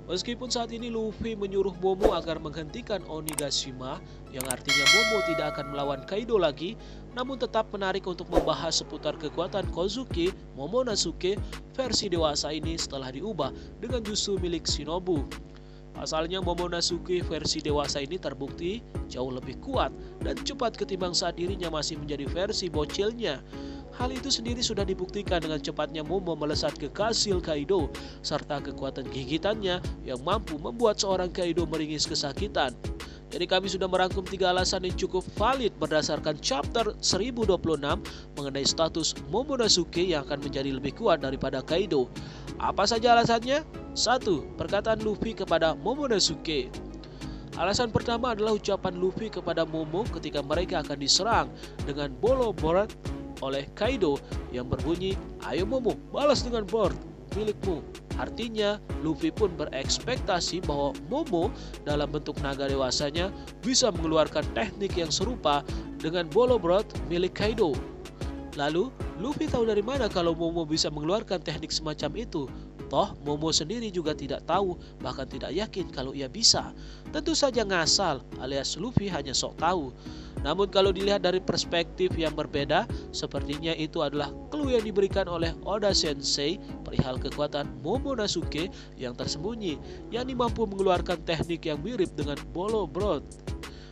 Meskipun saat ini Luffy menyuruh Momo agar menghentikan Onigashima, yang artinya Momo tidak akan melawan Kaido lagi, namun tetap menarik untuk membahas seputar kekuatan Kozuki Momonosuke versi dewasa ini setelah diubah dengan jutsu milik Shinobu. Pasalnya Momonosuke versi dewasa ini terbukti jauh lebih kuat dan cepat ketimbang saat dirinya masih menjadi versi bocilnya. Hal itu sendiri sudah dibuktikan dengan cepatnya Momo melesat ke Kastil Kaido serta kekuatan gigitannya yang mampu membuat seorang Kaido meringis kesakitan. Jadi kami sudah merangkum 3 alasan yang cukup valid berdasarkan chapter 1026 mengenai status Momonosuke yang akan menjadi lebih kuat daripada Kaido. Apa saja alasannya? 1. Perkataan Luffy kepada Momonosuke. Alasan pertama adalah ucapan Luffy kepada Momo ketika mereka akan diserang dengan bolo board oleh Kaido yang berbunyi, "Ayo Momo, balas dengan board milikmu." Artinya, Luffy pun berekspektasi bahwa Momo dalam bentuk naga dewasanya bisa mengeluarkan teknik yang serupa dengan bolo board milik Kaido. Lalu, Luffy tahu dari mana kalau Momo bisa mengeluarkan teknik semacam itu? Toh, Momo sendiri juga tidak tahu, bahkan tidak yakin kalau ia bisa. Tentu saja ngasal, alias Luffy hanya sok tahu. Namun kalau dilihat dari perspektif yang berbeda, sepertinya itu adalah clue yang diberikan oleh Oda Sensei perihal kekuatan Momonosuke yang tersembunyi, yakni mampu mengeluarkan teknik yang mirip dengan bolo board.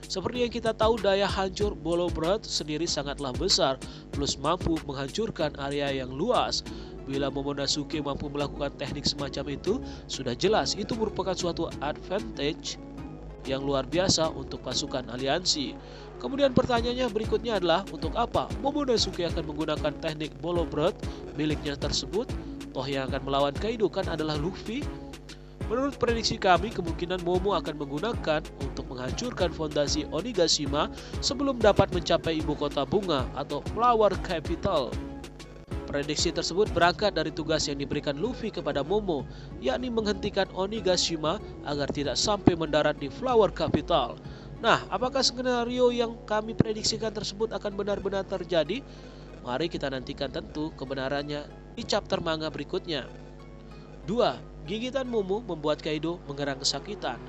Seperti yang kita tahu, daya hancur bolo board sendiri sangatlah besar, plus mampu menghancurkan area yang luas. Bila Momonosuke mampu melakukan teknik semacam itu, sudah jelas itu merupakan suatu advantage yang luar biasa untuk pasukan aliansi. Kemudian pertanyaannya berikutnya adalah, untuk apa Momonosuke akan menggunakan teknik bolo board miliknya tersebut? Toh yang akan melawan Kaido kan adalah Luffy. Menurut prediksi kami, kemungkinan Momo akan menggunakan untuk menghancurkan fondasi Onigashima sebelum dapat mencapai ibu kota bunga atau Flower Capital. Prediksi tersebut berangkat dari tugas yang diberikan Luffy kepada Momo, yakni menghentikan Onigashima agar tidak sampai mendarat di Flower Capital. Nah, apakah skenario yang kami prediksikan tersebut akan benar-benar terjadi? Mari kita nantikan tentu kebenarannya di chapter manga berikutnya. 2. Gigitan Momo membuat Kaido mengerang kesakitan.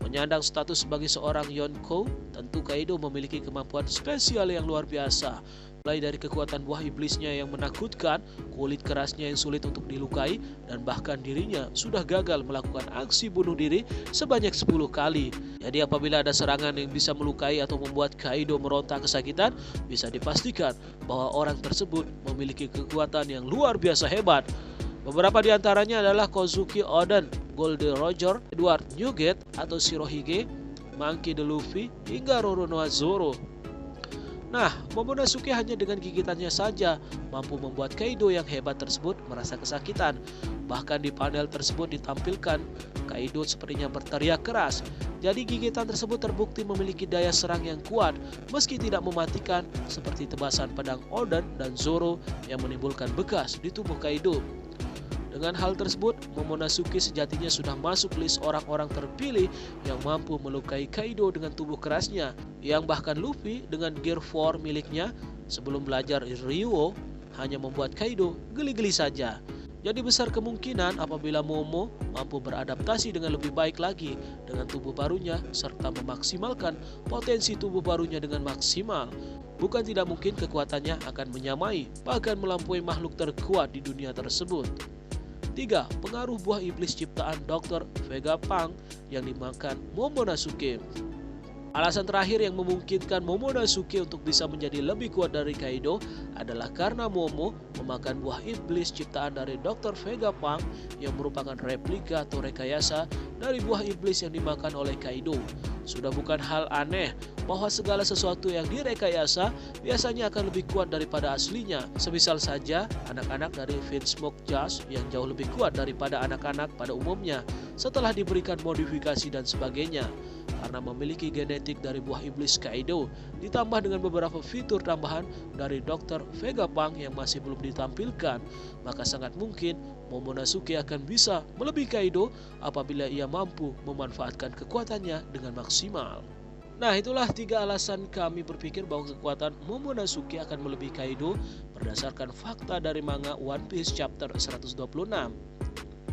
Menyandang status sebagai seorang Yonko, tentu Kaido memiliki kemampuan spesial yang luar biasa. Mulai dari kekuatan buah iblisnya yang menakutkan, kulit kerasnya yang sulit untuk dilukai, dan bahkan dirinya sudah gagal melakukan aksi bunuh diri sebanyak 10 kali. Jadi apabila ada serangan yang bisa melukai atau membuat Kaido meronta kesakitan, bisa dipastikan bahwa orang tersebut memiliki kekuatan yang luar biasa hebat. Beberapa di antaranya adalah Kozuki Oden, Goldie Roger, Edward Newgate atau Shirohige, Monkey D. Luffy, hingga Roronoa Zoro. Nah, Momonosuke hanya dengan gigitannya saja mampu membuat Kaido yang hebat tersebut merasa kesakitan. Bahkan di panel tersebut ditampilkan Kaido sepertinya berteriak keras. Jadi gigitan tersebut terbukti memiliki daya serang yang kuat meski tidak mematikan seperti tebasan pedang Oden dan Zoro yang menimbulkan bekas di tubuh Kaido. Dengan hal tersebut, Momonosuke sejatinya sudah masuk list orang-orang terpilih yang mampu melukai Kaido dengan tubuh kerasnya, yang bahkan Luffy dengan Gear 4 miliknya sebelum belajar Ryuo hanya membuat Kaido geli-geli saja. Jadi besar kemungkinan apabila Momo mampu beradaptasi dengan lebih baik lagi dengan tubuh barunya serta memaksimalkan potensi tubuh barunya dengan maksimal, bukan tidak mungkin kekuatannya akan menyamai bahkan melampaui makhluk terkuat di dunia tersebut. 3. Pengaruh buah iblis ciptaan Dr. Vegapunk yang dimakan Momonosuke. Alasan terakhir yang memungkinkan Momonosuke untuk bisa menjadi lebih kuat dari Kaido adalah karena Momo memakan buah iblis ciptaan dari Dr. Vegapunk yang merupakan replika atau rekayasa dari buah iblis yang dimakan oleh Kaido. Sudah bukan hal aneh bahwa segala sesuatu yang direkayasa biasanya akan lebih kuat daripada aslinya. Semisal saja anak-anak dari Vinsmoke Jazz yang jauh lebih kuat daripada anak-anak pada umumnya setelah diberikan modifikasi dan sebagainya. Karena memiliki genetik dari buah iblis Kaido, ditambah dengan beberapa fitur tambahan dari Dr. Vegapunk yang masih belum ditampilkan, maka sangat mungkin Momonosuke akan bisa melebihi Kaido apabila ia mampu memanfaatkan kekuatannya dengan maksimal. Nah, itulah 3 alasan kami berpikir bahwa kekuatan Momonosuke akan melebihi Kaido berdasarkan fakta dari manga One Piece chapter 126.